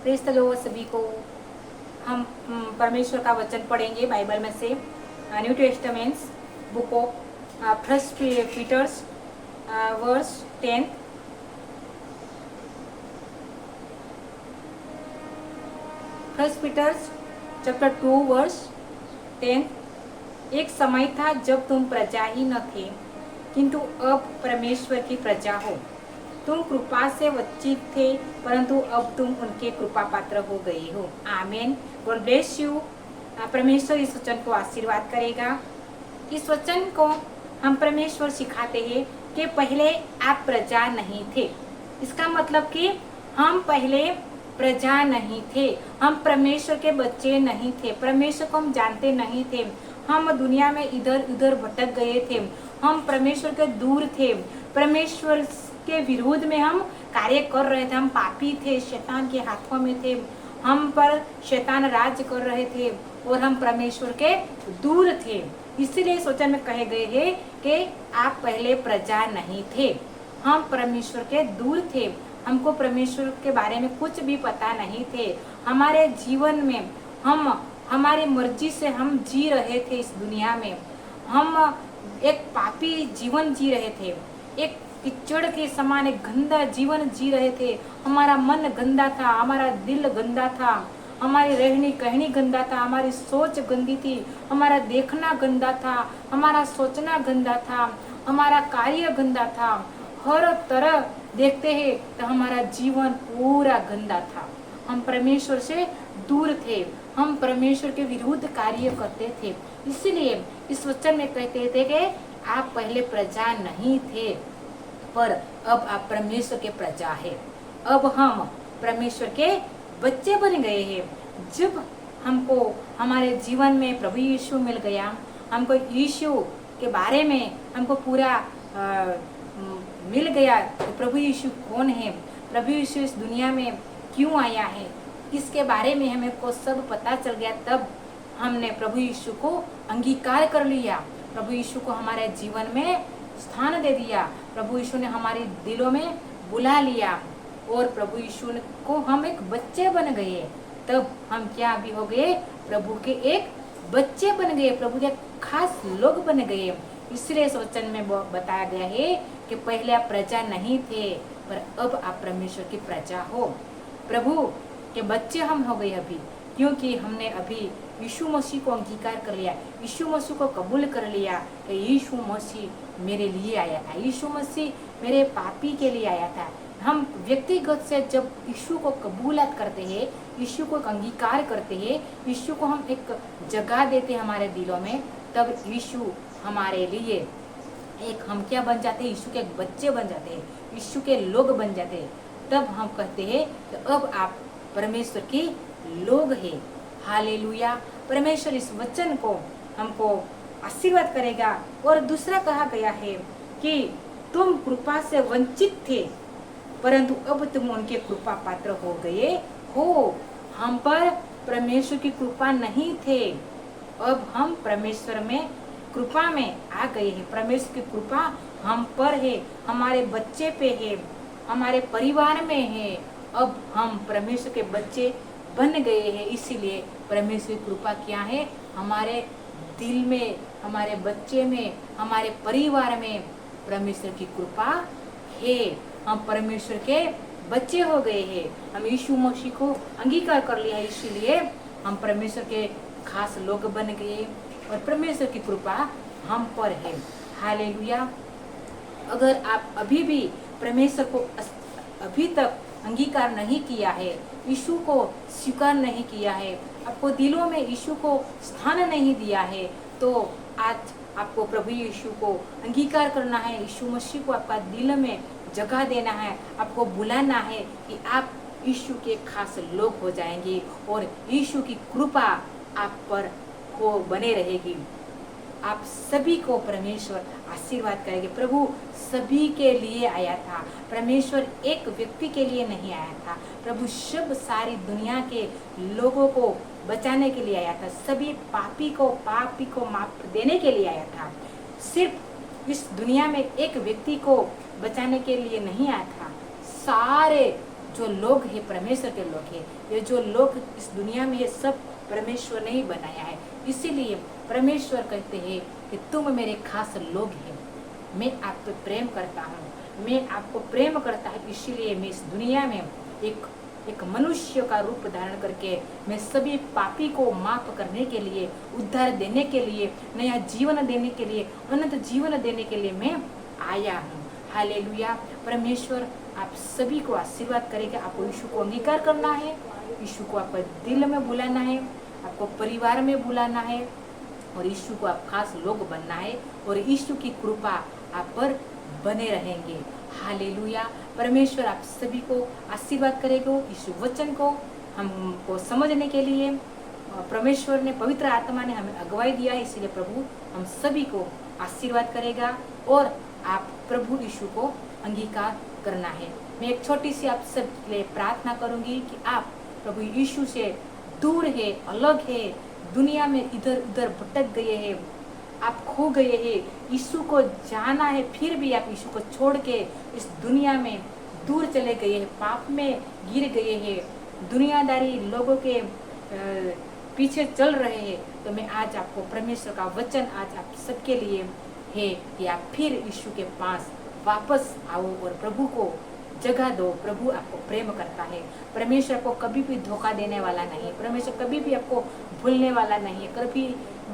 Praise the Lord सभी को। हम परमेश्वर का वचन पढ़ेंगे बाइबल में से New Testaments book of First Peters verse 10। First Peters chapter 2 verse 10। एक समय था जब तुम प्रजा ही न थे, किंतु अब परमेश्वर की प्रजा हो। तुम कृपा से वंचित थे, परंतु अब तुम उनके कृपा पात्र हो गए हो। आमीन। God bless you. परमेश्वर इस वचन को आशीर्वाद करेगा। इस वचन को हम परमेश्वर सिखाते हैं कि पहले आप प्रजा नहीं थे। इसका मतलब कि हम पहले प्रजा नहीं थे, हम परमेश्वर के बच्चे नहीं थे, परमेश्वर को हम जानते नहीं थे, हम दुनिया में इधर उधर भटक गए थे, हम परमेश्वर के दूर थे, परमेश्वर के विरोध में हम कार्य कर रहे थे, हम पापी थे, शैतान के हाथों में थे, हम पर शैतान राज कर रहे थे और हम परमेश्वर के दूर थे। इसलिए इस वचन में कहे गए हैं कि आप पहले प्रजा नहीं थे, हम परमेश्वर के दूर थे, हमको परमेश्वर के बारे में कुछ भी पता नहीं थे। हमारे जीवन में हम हमारी मर्जी से हम जी रहे थे। इस दुनिया में हम एक पापी जीवन जी रहे थे, एक कीचड़ के समान एक गंदा जीवन जी रहे थे। हमारा मन गंदा था, हमारा दिल गंदा था, हमारी रहनी कहनी गंदा था, हमारी सोच गंदी थी, हमारा देखना गंदा था, हमारा सोचना गंदा था, हमारा कार्य गंदा था। हर तरह देखते हैं तो हमारा जीवन पूरा गंदा था। हम परमेश्वर से दूर थे, हम परमेश्वर के विरुद्ध कार्य करते थे। इसलिए इस वचन में कहते थे कि आप पहले प्रजा नहीं थे, पर अब आप परमेश्वर के प्रजा है। अब हम परमेश्वर के बच्चे बन गए हैं। जब हमको हमारे जीवन में प्रभु यीशु मिल गया, हमको यीशु के बारे में हमको पूरा मिल गया। तो प्रभु यीशु कौन है, प्रभु यीशु इस दुनिया में क्यों आया है, इसके बारे में हमें को सब पता चल गया। तब हमने प्रभु यीशु को अंगीकार कर लिया, प्रभु यीशु को हमारे जीवन में स्थान दे दिया, प्रभु यीशु ने हमारे दिलों में बुला लिया और प्रभु यीशु को हम एक बच्चे बन गए। तब हम क्या भी हो गए, प्रभु के एक बच्चे बन गए, प्रभु के खास लोग बन गए। इसलिए इस वचन में बताया गया है कि पहले आप प्रजा नहीं थे, पर अब आप परमेश्वर की प्रजा हो। प्रभु के बच्चे हम हो गए अभी, क्योंकि हमने अभी यीशु मसीह को अंगीकार कर लिया, यीशु मसीह को कबूल कर लिया कि यीशु मसीह मेरे लिए आया था, यीशु मसीह मेरे पापी के लिए आया था। हम व्यक्तिगत से जब यीशु को कबूलत करते हैं, यीशु को अंगीकार करते हैं, यीशु को हम एक जगह देते हैं हमारे दिलों में, तब यीशु हमारे लिए एक हम क्या बन जाते हैं, यीशु के एक बच्चे बन जाते हैं, यीशु के लोग बन जाते हैं। तब हम कहते हैं कि अब आप परमेश्वर के लोग हैं। हालेलुया। परमेश्वर इस वचन को हमको आशीर्वाद करेगा। और दूसरा कहा गया है कि तुम कृपा से वंचित थे, परंतु अब तुम उनके कृपा पात्र हो गए हो। हम पर परमेश्वर की कृपा नहीं थे, अब हम परमेश्वर में कृपा में आ गए हैं। परमेश्वर की कृपा हम पर है, हमारे बच्चे पे है, हमारे परिवार में है। अब हम परमेश्वर के बच्चे बन गए हैं। इसीलिए परमेश्वर की कृपा क्या है, हमारे दिल में, हमारे बच्चे में, हमारे परिवार में परमेश्वर की कृपा है। हम परमेश्वर के बच्चे हो गए हैं, हम यीशु मसीह को अंगीकार कर लिया है, इसीलिए हम परमेश्वर के खास लोग बन गए और परमेश्वर की कृपा हम पर है। हालेलुया। अगर आप अभी भी परमेश्वर को अभी तक अंगीकार नहीं किया है, यीशु को स्वीकार नहीं किया है, आपको दिलों में यीशु को स्थान नहीं दिया है, तो आज आपको प्रभु यीशु को अंगीकार करना है, यीशु मसीह को आपका दिल में जगह देना है, आपको बुलाना है कि आप यीशु के खास लोग हो जाएंगे और यीशु की कृपा आप पर हो बने रहेगी। आप सभी को परमेश्वर आशीर्वाद करेंगे। प्रभु सभी के लिए आया था, परमेश्वर एक व्यक्ति के लिए नहीं आया था, प्रभु सब सारी दुनिया के लोगों को बचाने के लिए आया था, सभी पापी को माफ देने के लिए आया था। सिर्फ इस दुनिया में एक व्यक्ति को बचाने के लिए नहीं आया था, सारे जो लोग हैं परमेश्वर के लोग हैं। ये जो लोग इस दुनिया में ये सब परमेश्वर ने ही बनाया है। इसीलिए परमेश्वर कहते हैं कि तुम मेरे खास लोग हैं, मैं आप पे प्रेम करता हूँ, मैं आपको प्रेम करता हूँ। इसीलिए मैं इस दुनिया में एक मनुष्य का रूप धारण करके मैं सभी पापी को माफ करने के लिए, उद्धार देने के लिए, नया जीवन देने के लिए, अनंत जीवन देने के लिए मैं आया हूँ। हालेलुया। परमेश्वर आप सभी को आशीर्वाद करेगा। आपको यीशु को अंगीकार करना है, यीशु को आपके दिल में बुलाना है, आपको परिवार में बुलाना है और यीशु को आप खास लोग बनना है और यीशु की कृपा आप पर बने रहेंगे। हालेलुया। परमेश्वर आप सभी को आशीर्वाद करेगा। यीशु वचन को हमको समझने के लिए परमेश्वर ने, पवित्र आत्मा ने हमें अगुवाई दिया है। इसलिए प्रभु हम सभी को आशीर्वाद करेगा और आप प्रभु यीशु को अंगीकार करना है। मैं एक छोटी सी आप सब के लिए प्रार्थना करूंगी कि आप प्रभु यीशु से दूर है, अलग है, दुनिया में इधर उधर भटक गए हैं, आप खो गए हैं, यीशु को जाना है, फिर भी आप यीशु को छोड़ के इस दुनिया में दूर चले गए हैं, पाप में गिर गए हैं, दुनियादारी लोगों के पीछे चल रहे हैं, तो मैं आज आपको परमेश्वर का वचन आज आप सबके लिए है कि आप फिर यीशु के पास वापस आओ और प्रभु को जगह दो। प्रभु आपको प्रेम करता है। परमेश्वर आपको कभी भी धोखा देने वाला नहीं है। परमेश्वर कभी भी आपको भूलने वाला नहीं है, कभी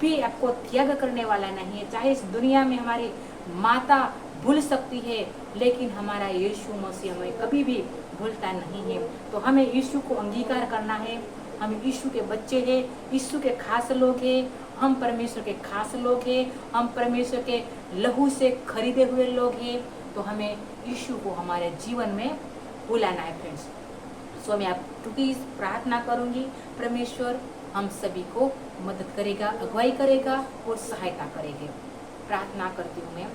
भी आपको त्याग करने वाला नहीं है। चाहे इस दुनिया में हमारी माता भूल सकती है, लेकिन हमारा यीशु मसीह हमें कभी भी भूलता नहीं है। तो हमें यीशु को अंगीकार करना है। हम यीशु के बच्चे हैं, यीशु के खास लोग हैं, हम परमेश्वर के खास लोग हैं, हम परमेश्वर के लहू से खरीदे हुए लोग हैं। तो हमें यीशु को हमारे जीवन में बुलाना है फ्रेंड्स। सो मैं आपकी प्रार्थना करूंगी, परमेश्वर हम सभी को मदद करेगा, अगुवाई करेगा और सहायता करेगा। प्रार्थना करती हूँ मैं।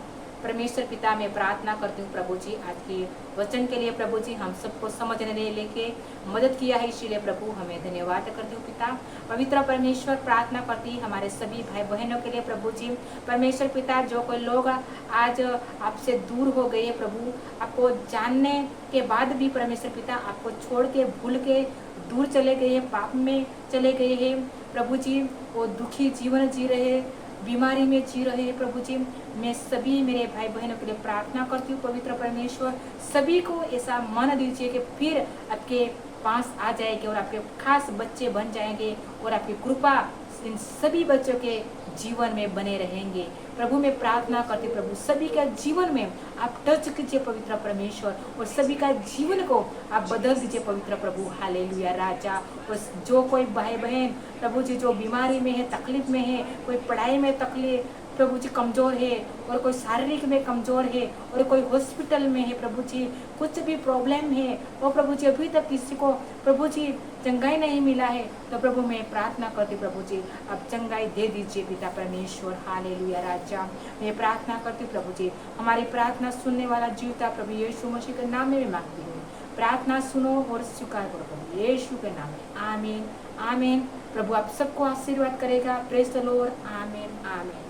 परमेश्वर पिता, मैं प्रार्थना करती हूँ प्रभु जी, आज के वचन के लिए प्रभु जी हम सबको समझने लेके मदद किया है, इसीलिए प्रभु हमें धन्यवाद करती हूँ पिता। पवित्र परमेश्वर, प्रार्थना करती हमारे सभी भाई बहनों के लिए प्रभु जी। परमेश्वर पिता, जो कोई लोग आज आपसे दूर हो गए प्रभु, आपको जानने के बाद भी परमेश्वर पिता आपको छोड़ के, भूल के दूर चले गए हैं, पाप में चले गए हैं प्रभु जी, वो दुखी जीवन जी रहे, बीमारी में जी रहे हैं प्रभु जी। मैं सभी मेरे भाई बहनों के लिए प्रार्थना करती हूँ पवित्र परमेश्वर, सभी को ऐसा मन दीजिए कि फिर आपके पास आ जाएंगे और आपके खास बच्चे बन जाएंगे और आपकी कृपा इन सभी बच्चों के जीवन में बने रहेंगे। प्रभु मैं प्रार्थना करती प्रभु, सभी का जीवन में आप टच कीजिए पवित्र परमेश्वर और सभी का जीवन को आप बदल दीजिए पवित्र प्रभु। हालेलुया राजा। और जो कोई भाई बहन प्रभु जी जो बीमारी में है, तकलीफ में है, कोई पढ़ाई में तकलीफ प्रभु जी कमज़ोर है, और कोई शारीरिक में कमज़ोर है, और कोई हॉस्पिटल में है प्रभु जी, कुछ भी प्रॉब्लम है और प्रभु जी अभी तक किसी को प्रभु जी चंगाई नहीं मिला है, तो प्रभु मैं प्रार्थना करती प्रभु जी आप चंगाई दे दीजिए पिता परमेश्वर। हालेलुया राजा। मैं प्रार्थना करती प्रभु जी, हमारी प्रार्थना सुनने वाला जीवता प्रभु यीशु मसीह के नाम में मांगती हूँ। प्रार्थना सुनो और स्वीकार करो प्रभु यीशु के नाम में। आमीन आमीन। प्रभु आप सबको आशीर्वाद करेगा। Praise the Lord. आमीन आमीन।